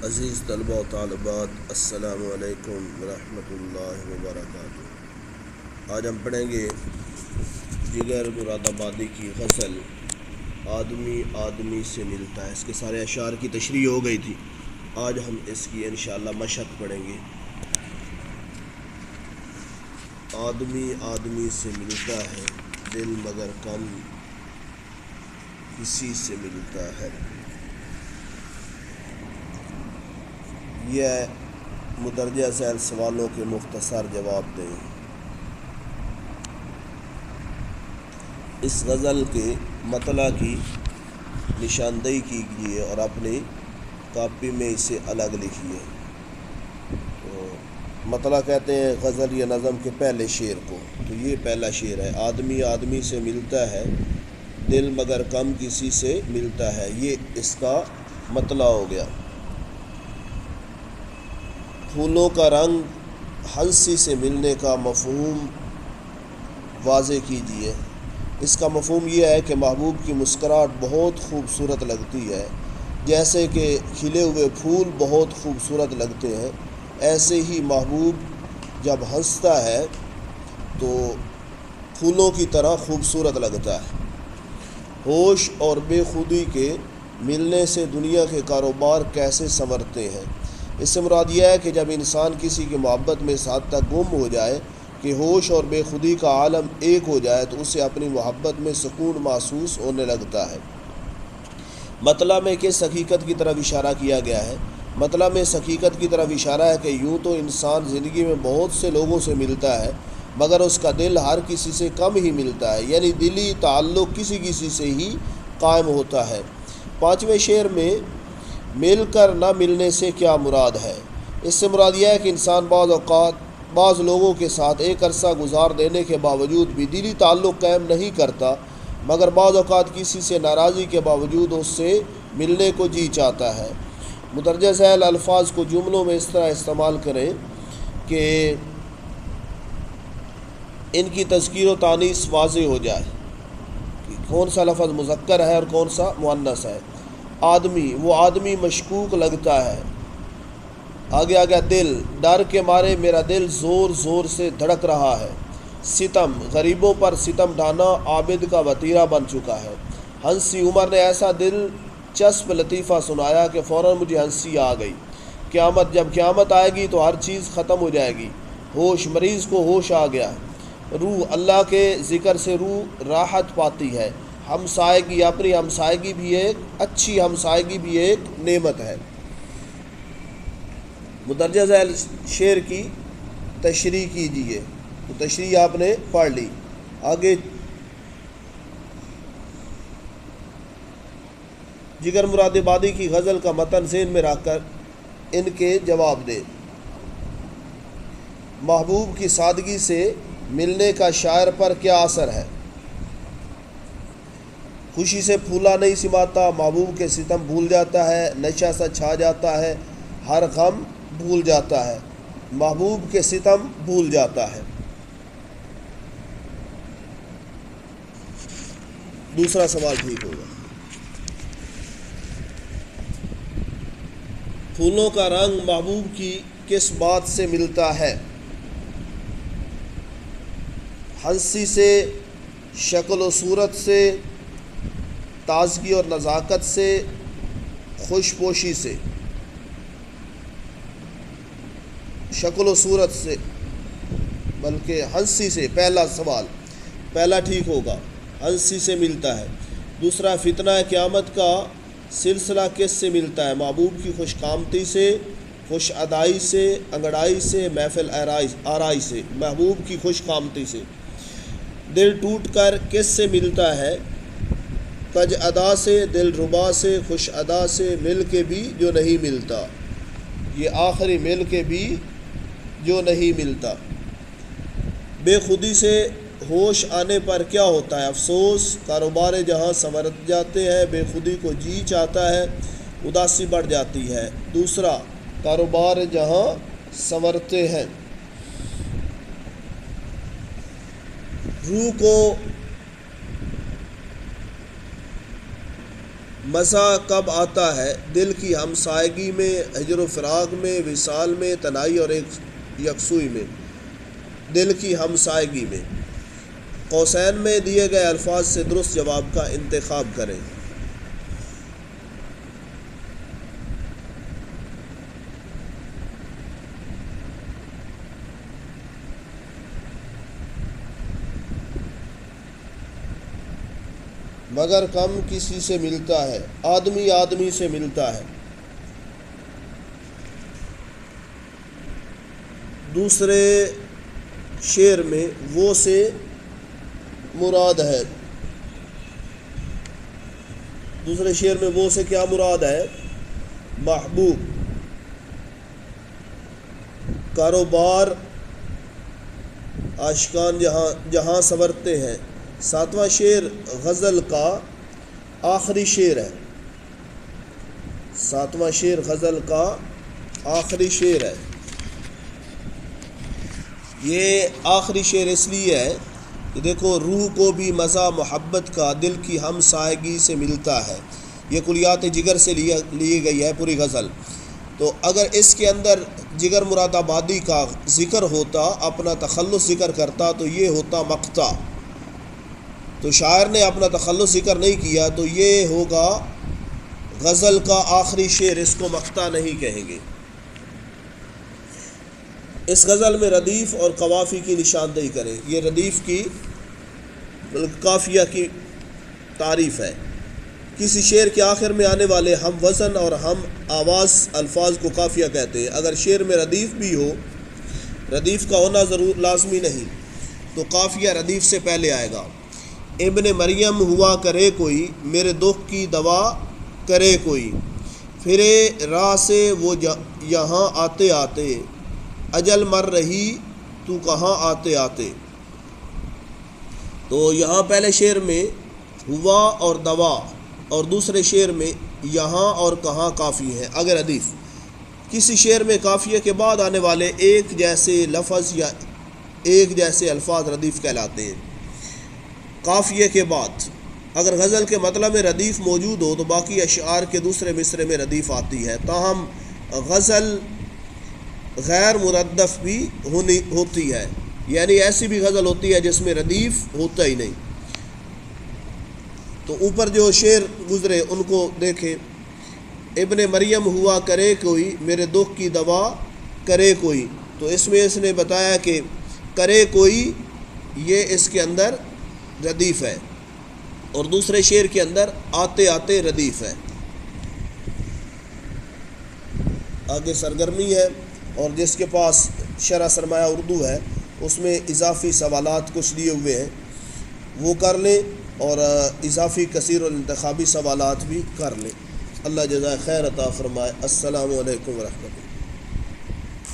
عزیز طلبہ و طالبات، السلام علیکم ورحمۃ اللہ وبرکاتہ۔ آج ہم پڑھیں گے جگر مراد آبادی کی غزل آدمی آدمی سے ملتا ہے۔ اس کے سارے اشعار کی تشریح ہو گئی تھی، آج ہم اس کی انشاءاللہ مشق پڑھیں گے۔ آدمی آدمی سے ملتا ہے، دل مگر کم کسی سے ملتا ہے۔ یہ مدرجہ ذیل سوالوں کے مختصر جواب دیں۔ اس غزل کے مطلع کی نشاندہی کیجیے اور اپنی کاپی میں اسے الگ لکھیے۔ تو مطلع کہتے ہیں غزل یا نظم کے پہلے شعر کو، تو یہ پہلا شعر ہے، آدمی آدمی سے ملتا ہے، دل مگر کم کسی سے ملتا ہے، یہ اس کا مطلع ہو گیا۔ پھولوں کا رنگ ہنسی سے ملنے کا مفہوم واضح کیجیے۔ اس کا مفہوم یہ ہے کہ محبوب کی مسکراہٹ بہت خوبصورت لگتی ہے، جیسے کہ کھلے ہوئے پھول بہت خوبصورت لگتے ہیں، ایسے ہی محبوب جب ہنستا ہے تو پھولوں کی طرح خوبصورت لگتا ہے۔ ہوش اور بے خودی کے ملنے سے دنیا کے کاروبار کیسے سنورتے ہیں۔ اس سے مراد یہ ہے کہ جب انسان کسی کی محبت میں اس حد تک گم ہو جائے کہ ہوش اور بے خودی کا عالم ایک ہو جائے تو اسے اپنی محبت میں سکون محسوس ہونے لگتا ہے۔ مطلع میں کس حقیقت کی طرف اشارہ کیا گیا ہے؟ مطلع میں اس حقیقت کی طرف اشارہ ہے کہ یوں تو انسان زندگی میں بہت سے لوگوں سے ملتا ہے، مگر اس کا دل ہر کسی سے کم ہی ملتا ہے، یعنی دلی تعلق کسی کسی سے ہی قائم ہوتا ہے۔ پانچویں شعر میں مل کر نہ ملنے سے کیا مراد ہے؟ اس سے مراد یہ ہے کہ انسان بعض اوقات بعض لوگوں کے ساتھ ایک عرصہ گزار دینے کے باوجود بھی دلی تعلق قائم نہیں کرتا، مگر بعض اوقات کسی سے ناراضی کے باوجود اس سے ملنے کو جی چاہتا ہے۔ مدرجہ ذیل الفاظ کو جملوں میں اس طرح استعمال کریں کہ ان کی تذکیر و تانیث واضح ہو جائے کہ کون سا لفظ مذکر ہے اور کون سا مؤنث ہے۔ آدمی، وہ آدمی مشکوک لگتا ہے۔ آگے آگیا دل، ڈر کے مارے میرا دل زور زور سے دھڑک رہا ہے۔ ستم، غریبوں پر ستم ڈھانا عابد کا وتیرہ بن چکا ہے۔ ہنسی، عمر نے ایسا دلچسپ لطیفہ سنایا کہ فوراً مجھے ہنسی آ گئی۔ قیامت، جب قیامت آئے گی تو ہر چیز ختم ہو جائے گی۔ ہوش، مریض کو ہوش آ گیا۔ روح، اللہ کے ذکر سے روح راحت پاتی ہے۔ ہمسائیگی، اپنی ہمسائیگی بھی ایک اچھی ہمسائیگی بھی ایک نعمت ہے۔ مدرجہ ذیل شعر کی تشریح کیجیے، تو تشریح آپ نے پڑھ لی۔ آگے جگر مراد آبادی کی غزل کا متن ذہن میں رکھ کر ان کے جواب دیں۔ محبوب کی سادگی سے ملنے کا شاعر پر کیا اثر ہے؟ خوشی سے پھولا نہیں سماتا، محبوب کے ستم بھول جاتا ہے، نشہ سا چھا جاتا ہے، ہر غم بھول جاتا ہے، محبوب کے ستم بھول جاتا ہے۔ دوسرا سوال ٹھیک ہوگا۔ پھولوں کا رنگ محبوب کی کس بات سے ملتا ہے؟ ہنسی سے، شکل و صورت سے، تازگی اور نزاکت سے، خوش پوشی سے۔ شکل و صورت سے بلکہ ہنسی سے، پہلا سوال پہلا ٹھیک ہوگا، ہنسی سے ملتا ہے۔ دوسرا، فتنہ قیامت کا سلسلہ کس سے ملتا ہے؟ محبوب کی خوش قامتی سے، خوش ادائی سے، انگڑائی سے، محفل آرائی سے، محبوب کی خوش قامتی سے۔ دل ٹوٹ کر کس سے ملتا ہے؟ کج ادا سے، دل ربا سے، خوش ادا سے، مل کے بھی جو نہیں ملتا، یہ آخری مل کے بھی جو نہیں ملتا۔ بے خودی سے ہوش آنے پر کیا ہوتا ہے؟ افسوس، کاروبار جہاں سنور جاتے ہیں، بے خودی کو جی چاہتا ہے، اداسی بڑھ جاتی ہے۔ دوسرا، کاروبار جہاں سنورتے ہیں، روح کو مزہ کب آتا ہے؟ دل کی ہمسائیگی میں، ہجر و فراق میں، وصال میں، تنہائی اور ایک یکسوئی میں۔ دل کی ہمسائیگی میں۔ قوسین میں دیے گئے الفاظ سے درست جواب کا انتخاب کریں۔ مگر کم کسی سے ملتا ہے، آدمی آدمی سے ملتا ہے۔ دوسرے شعر میں وہ سے مراد ہے، دوسرے شعر میں وہ سے کیا مراد ہے؟ محبوب۔ کاروبار عاشقان جہاں سنورتے ہیں۔ ساتواں شعر غزل کا آخری شعر ہے، ساتواں شعر غزل کا آخری شعر ہے۔ یہ آخری شعر اس لیے ہے کہ دیکھو، روح کو بھی مزہ محبت کا دل کی ہم سائیگی سے ملتا ہے۔ یہ کلیات جگر سے لی گئی ہے پوری غزل۔ تو اگر اس کے اندر جگر مراد آبادی کا ذکر ہوتا، اپنا تخلص ذکر کرتا، تو یہ ہوتا مقطع۔ تو شاعر نے اپنا تخلص ذکر نہیں کیا، تو یہ ہوگا غزل کا آخری شعر، اس کو مقطع نہیں کہیں گے۔ اس غزل میں ردیف اور قوافی کی نشاندہی کریں۔ یہ ردیف کی قافیہ کی تعریف ہے۔ کسی شعر کے آخر میں آنے والے ہم وزن اور ہم آواز الفاظ کو قافیہ کہتے ہیں۔ اگر شعر میں ردیف بھی ہو، ردیف کا ہونا ضرور لازمی نہیں، تو قافیہ ردیف سے پہلے آئے گا۔ ابن مریم ہوا کرے کوئی، میرے دکھ کی دوا کرے کوئی، پھرے راہ سے وہ یہاں آتے آتے، اجل مر رہی تو کہاں آتے آتے۔ تو یہاں پہلے شعر میں ہوا اور دوا، اور دوسرے شعر میں یہاں اور کہاں قافی ہیں۔ اگر ردیف کسی شعر میں قافیے کے بعد آنے والے ایک جیسے لفظ یا ایک جیسے الفاظ ردیف کہلاتے ہیں۔ قافیے کے بعد اگر غزل کے مطلب میں ردیف موجود ہو تو باقی اشعار کے دوسرے مصرے میں ردیف آتی ہے، تاہم غزل غیر مردف بھی ہوتی ہے، یعنی ایسی بھی غزل ہوتی ہے جس میں ردیف ہوتا ہی نہیں۔ تو اوپر جو شعر گزرے ان کو دیکھیں۔ ابن مریم ہوا کرے کوئی، میرے دکھ کی دوا کرے کوئی، تو اس میں اس نے بتایا کہ کرے کوئی یہ اس کے اندر ردیف ہے، اور دوسرے شعر کے اندر آتے آتے ردیف ہے۔ آگے سرگرمی ہے، اور جس کے پاس شرح سرمایہ اردو ہے اس میں اضافی سوالات کچھ دیے ہوئے ہیں، وہ کر لیں، اور اضافی کثیر الانتخابی سوالات بھی کر لیں۔ اللہ جزائے خیر عطا فرمائے۔ السلام علیکم ورحمۃ اللہ۔